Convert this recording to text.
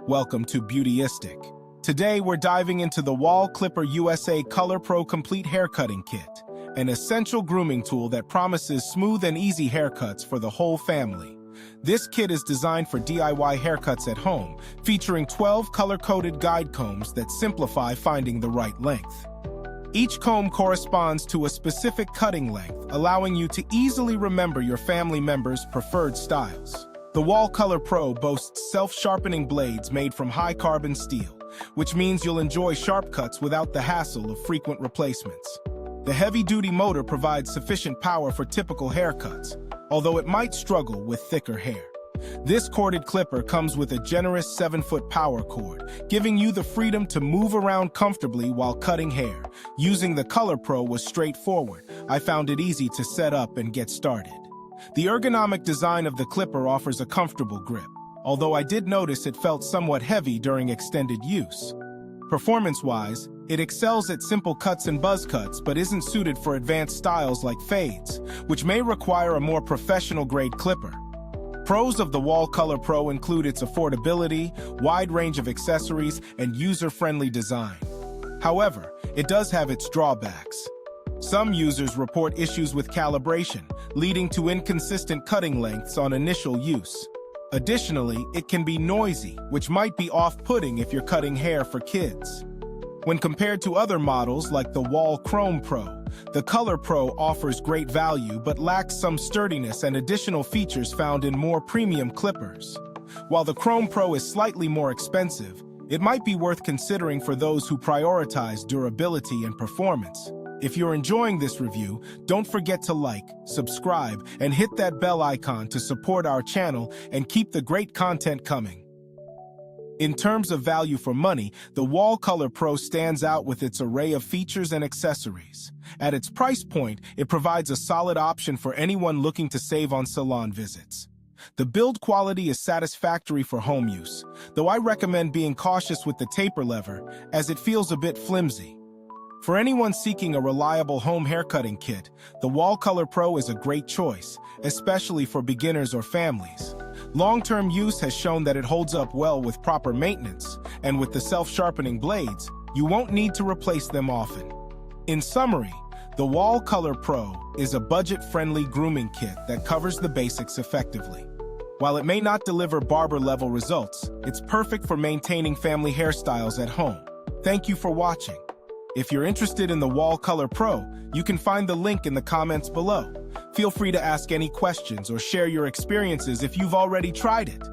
Welcome to Beautyistic. Today we're diving into the Wahl Clipper Color Pro Complete Haircutting Kit, an essential grooming tool that promises smooth and easy haircuts for the whole family. This kit is designed for DIY haircuts at home, featuring 12 color-coded guide combs that simplify finding the right length. Each comb corresponds to a specific cutting length, allowing you to easily remember your family members' preferred styles. The Wahl Color Pro boasts self-sharpening blades made from high-carbon steel, which means you'll enjoy sharp cuts without the hassle of frequent replacements. The heavy-duty motor provides sufficient power for typical haircuts, although it might struggle with thicker hair. This corded clipper comes with a generous 7-foot power cord, giving you the freedom to move around comfortably while cutting hair. Using the Color Pro was straightforward. I found it easy to set up and get started. The ergonomic design of the clipper offers a comfortable grip, although I did notice it felt somewhat heavy during extended use. Performance-wise, it excels at simple cuts and buzz cuts but isn't suited for advanced styles like fades, which may require a more professional-grade clipper. Pros of the Wahl Color Pro include its affordability, wide range of accessories, and user-friendly design. However, it does have its drawbacks. Some users report issues with calibration, leading to inconsistent cutting lengths on initial use. Additionally, it can be noisy, which might be off-putting if you're cutting hair for kids. When compared to other models like the Wahl Color Pro, the Color Pro offers great value but lacks some sturdiness and additional features found in more premium clippers. While the Color Pro is slightly more expensive, it might be worth considering for those who prioritize durability and performance. If you're enjoying this review, don't forget to like, subscribe, and hit that bell icon to support our channel and keep the great content coming. In terms of value for money, the Wahl Color Pro stands out with its array of features and accessories. At its price point, it provides a solid option for anyone looking to save on salon visits. The build quality is satisfactory for home use, though I recommend being cautious with the taper lever, as it feels a bit flimsy. For anyone seeking a reliable home haircutting kit, the Wahl Color Pro is a great choice, especially for beginners or families. Long-term use has shown that it holds up well with proper maintenance, and with the self-sharpening blades, you won't need to replace them often. In summary, the Wahl Color Pro is a budget-friendly grooming kit that covers the basics effectively. While it may not deliver barber-level results, it's perfect for maintaining family hairstyles at home. Thank you for watching. If you're interested in the Wahl Color Pro, you can find the link in the comments below. Feel free to ask any questions or share your experiences if you've already tried it.